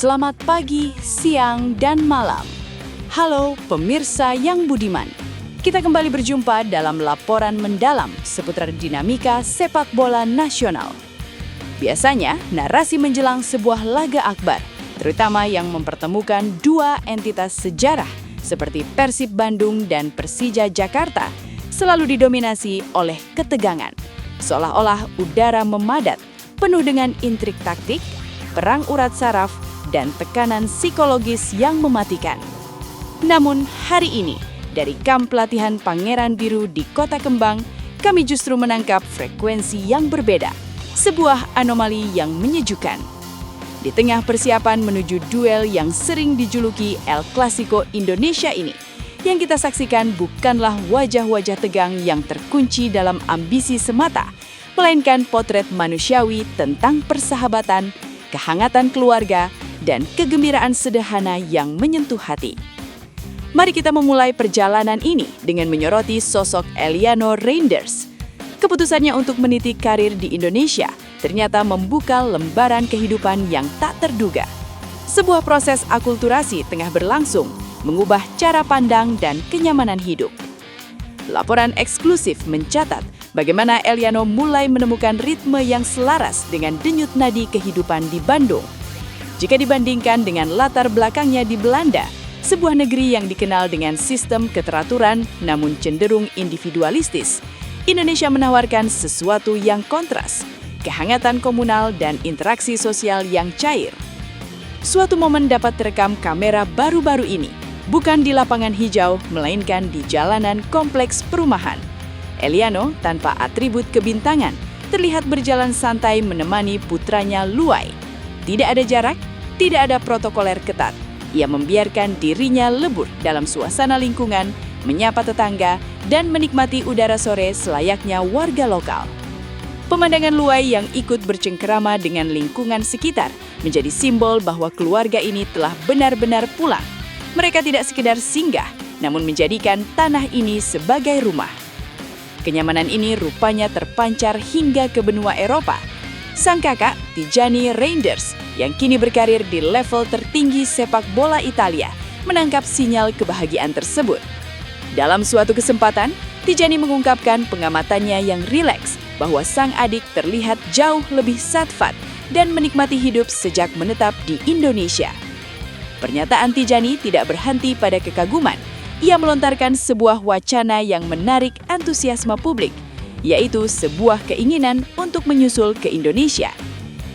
Selamat pagi, siang, dan malam. Halo pemirsa yang budiman. Kita kembali berjumpa dalam laporan mendalam seputar dinamika sepak bola nasional. Biasanya, narasi menjelang sebuah laga akbar, terutama yang mempertemukan dua entitas sejarah seperti Persib Bandung dan Persija Jakarta, selalu didominasi oleh ketegangan. Seolah-olah udara memadat, penuh dengan intrik taktik, perang urat saraf, dan tekanan psikologis yang mematikan. Namun hari ini, dari kamp pelatihan Pangeran Biru di Kota Kembang, kami justru menangkap frekuensi yang berbeda, sebuah anomali yang menyejukkan. Di tengah persiapan menuju duel yang sering dijuluki El Clasico Indonesia ini, yang kita saksikan bukanlah wajah-wajah tegang yang terkunci dalam ambisi semata, melainkan potret manusiawi tentang persahabatan, kehangatan keluarga, dan kegembiraan sederhana yang menyentuh hati. Mari kita memulai perjalanan ini dengan menyoroti sosok Eliano Reinders. Keputusannya untuk meniti karir di Indonesia ternyata membuka lembaran kehidupan yang tak terduga. Sebuah proses akulturasi tengah berlangsung, mengubah cara pandang dan kenyamanan hidup. Laporan eksklusif mencatat bagaimana Eliano mulai menemukan ritme yang selaras dengan denyut nadi kehidupan di Bandung. Jika dibandingkan dengan latar belakangnya di Belanda, sebuah negeri yang dikenal dengan sistem keteraturan namun cenderung individualistis, Indonesia menawarkan sesuatu yang kontras, kehangatan komunal dan interaksi sosial yang cair. Suatu momen dapat terekam kamera baru-baru ini, bukan di lapangan hijau, melainkan di jalanan kompleks perumahan. Eliano, tanpa atribut kebintangan, terlihat berjalan santai menemani putranya Luai. Tidak ada jarak, tidak ada protokoler ketat. Ia membiarkan dirinya lebur dalam suasana lingkungan, menyapa tetangga, dan menikmati udara sore selayaknya warga lokal. Pemandangan Luai yang ikut bercengkerama dengan lingkungan sekitar menjadi simbol bahwa keluarga ini telah benar-benar pulang. Mereka tidak sekedar singgah, namun menjadikan tanah ini sebagai rumah. Kenyamanan ini rupanya terpancar hingga ke benua Eropa. Sang kakak, Tijani Reinders, yang kini berkarir di level tertinggi sepak bola Italia, menangkap sinyal kebahagiaan tersebut. Dalam suatu kesempatan, Tijani mengungkapkan pengamatannya yang rileks bahwa sang adik terlihat jauh lebih sadfat dan menikmati hidup sejak menetap di Indonesia. Pernyataan Tijani tidak berhenti pada kekaguman. Ia melontarkan sebuah wacana yang menarik antusiasme publik, yaitu sebuah keinginan untuk menyusul ke Indonesia.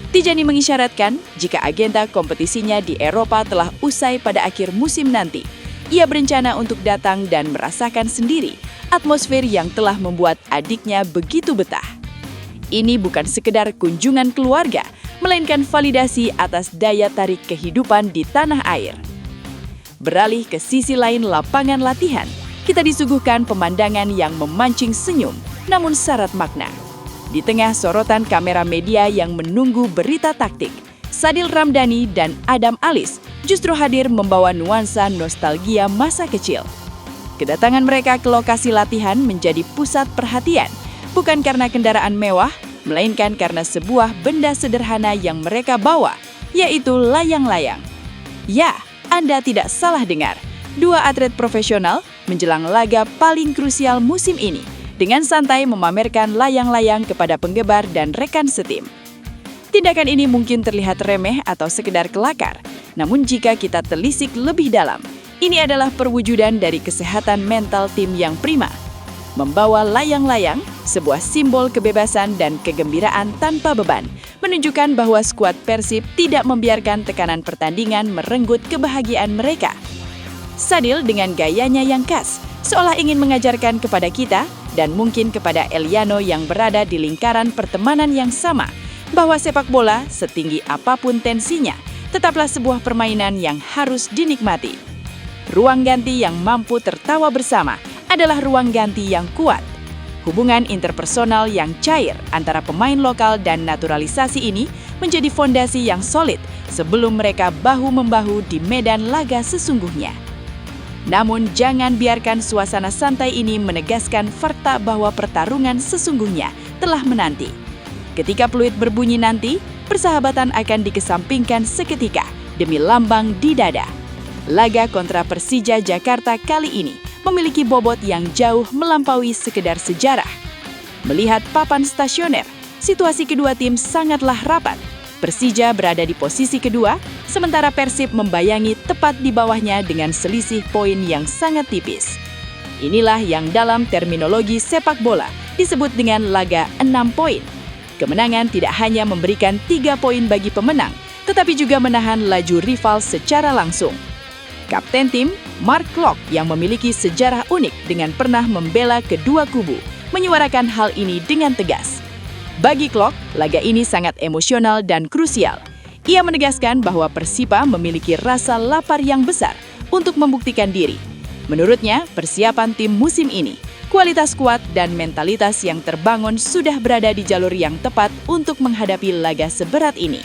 Tijani mengisyaratkan jika agenda kompetisinya di Eropa telah usai pada akhir musim nanti, ia berencana untuk datang dan merasakan sendiri atmosfer yang telah membuat adiknya begitu betah. Ini bukan sekedar kunjungan keluarga, melainkan validasi atas daya tarik kehidupan di tanah air. Beralih ke sisi lain lapangan latihan, kita disuguhkan pemandangan yang memancing senyum, namun syarat makna. Di tengah sorotan kamera media yang menunggu berita taktik, Sadil Ramdhani dan Adam Alis justru hadir membawa nuansa nostalgia masa kecil. Kedatangan mereka ke lokasi latihan menjadi pusat perhatian, bukan karena kendaraan mewah, melainkan karena sebuah benda sederhana yang mereka bawa, yaitu layang-layang. Ya, Anda tidak salah dengar. Dua atlet profesional menjelang laga paling krusial musim ini, dengan santai memamerkan layang-layang kepada penggemar dan rekan setim. Tindakan ini mungkin terlihat remeh atau sekedar kelakar, namun jika kita telisik lebih dalam, ini adalah perwujudan dari kesehatan mental tim yang prima. Membawa layang-layang, sebuah simbol kebebasan dan kegembiraan tanpa beban, menunjukkan bahwa skuad Persib tidak membiarkan tekanan pertandingan merenggut kebahagiaan mereka. Sadil dengan gayanya yang khas, seolah ingin mengajarkan kepada kita dan mungkin kepada Eliano yang berada di lingkaran pertemanan yang sama, bahwa sepak bola, setinggi apapun tensinya, tetaplah sebuah permainan yang harus dinikmati. Ruang ganti yang mampu tertawa bersama adalah ruang ganti yang kuat. Hubungan interpersonal yang cair antara pemain lokal dan naturalisasi ini menjadi fondasi yang solid sebelum mereka bahu-membahu di medan laga sesungguhnya. Namun jangan biarkan suasana santai ini menegaskan fakta bahwa pertarungan sesungguhnya telah menanti. Ketika peluit berbunyi nanti, persahabatan akan dikesampingkan seketika demi lambang di dada. Laga kontra Persija Jakarta kali ini memiliki bobot yang jauh melampaui sekedar sejarah. Melihat papan stasioner, situasi kedua tim sangatlah rapat. Persija berada di posisi kedua, sementara Persib membayangi tepat di bawahnya dengan selisih poin yang sangat tipis. Inilah yang dalam terminologi sepak bola disebut dengan laga 6 poin. Kemenangan tidak hanya memberikan 3 poin bagi pemenang, tetapi juga menahan laju rival secara langsung. Kapten tim, Mark Klok, yang memiliki sejarah unik dengan pernah membela kedua kubu, menyuarakan hal ini dengan tegas. Bagi Klok, laga ini sangat emosional dan krusial. Ia menegaskan bahwa Persipa memiliki rasa lapar yang besar untuk membuktikan diri. Menurutnya, persiapan tim musim ini, kualitas kuat dan mentalitas yang terbangun sudah berada di jalur yang tepat untuk menghadapi laga seberat ini.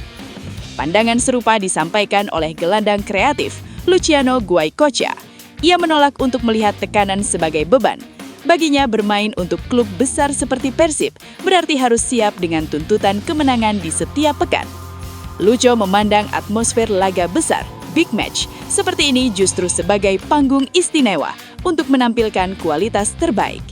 Pandangan serupa disampaikan oleh gelandang kreatif Luciano Guaicocha. Ia menolak untuk melihat tekanan sebagai beban. Baginya bermain untuk klub besar seperti Persib berarti harus siap dengan tuntutan kemenangan di setiap pekan. Lucho memandang atmosfer laga besar, big match, seperti ini justru sebagai panggung istimewa untuk menampilkan kualitas terbaik.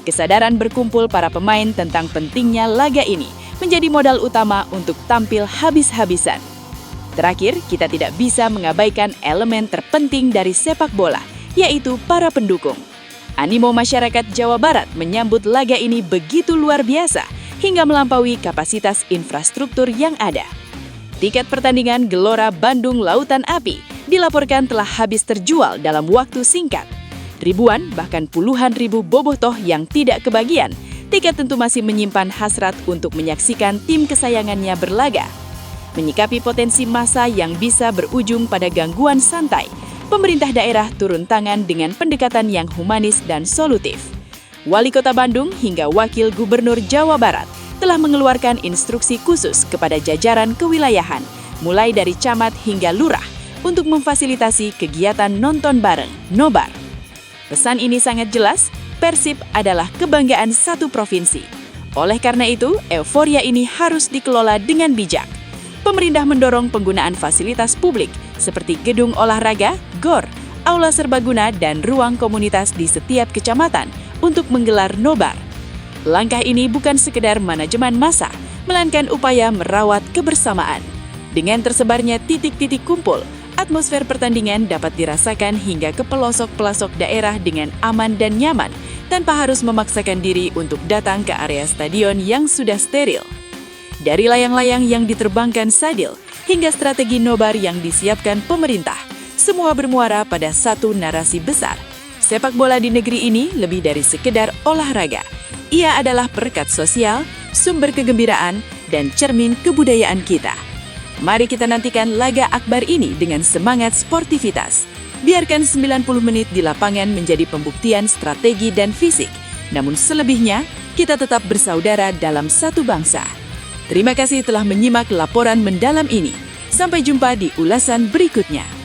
Kesadaran berkumpul para pemain tentang pentingnya laga ini menjadi modal utama untuk tampil habis-habisan. Terakhir, kita tidak bisa mengabaikan elemen terpenting dari sepak bola, yaitu para pendukung. Animo masyarakat Jawa Barat menyambut laga ini begitu luar biasa hingga melampaui kapasitas infrastruktur yang ada. Tiket pertandingan Gelora Bandung Lautan Api dilaporkan telah habis terjual dalam waktu singkat. Ribuan bahkan puluhan ribu bobotoh yang tidak kebagian, tiket tentu masih menyimpan hasrat untuk menyaksikan tim kesayangannya berlaga. Menyikapi potensi massa yang bisa berujung pada gangguan santai, pemerintah daerah turun tangan dengan pendekatan yang humanis dan solutif. Wali Kota Bandung hingga Wakil Gubernur Jawa Barat telah mengeluarkan instruksi khusus kepada jajaran kewilayahan, mulai dari camat hingga lurah, untuk memfasilitasi kegiatan nonton bareng, nobar. Pesan ini sangat jelas, Persib adalah kebanggaan satu provinsi. Oleh karena itu, euforia ini harus dikelola dengan bijak. Pemerintah mendorong penggunaan fasilitas publik seperti gedung olahraga, GOR, aula serbaguna, dan ruang komunitas di setiap kecamatan untuk menggelar nobar. Langkah ini bukan sekedar manajemen massa, melainkan upaya merawat kebersamaan. Dengan tersebarnya titik-titik kumpul, atmosfer pertandingan dapat dirasakan hingga ke pelosok-pelosok daerah dengan aman dan nyaman, tanpa harus memaksakan diri untuk datang ke area stadion yang sudah steril. Dari layang-layang yang diterbangkan Sadil, hingga strategi nobar yang disiapkan pemerintah, semua bermuara pada satu narasi besar. Sepak bola di negeri ini lebih dari sekedar olahraga. Ia adalah perekat sosial, sumber kegembiraan, dan cermin kebudayaan kita. Mari kita nantikan laga akbar ini dengan semangat sportivitas. Biarkan 90 menit di lapangan menjadi pembuktian strategi dan fisik. Namun selebihnya, kita tetap bersaudara dalam satu bangsa. Terima kasih telah menyimak laporan mendalam ini. Sampai jumpa di ulasan berikutnya.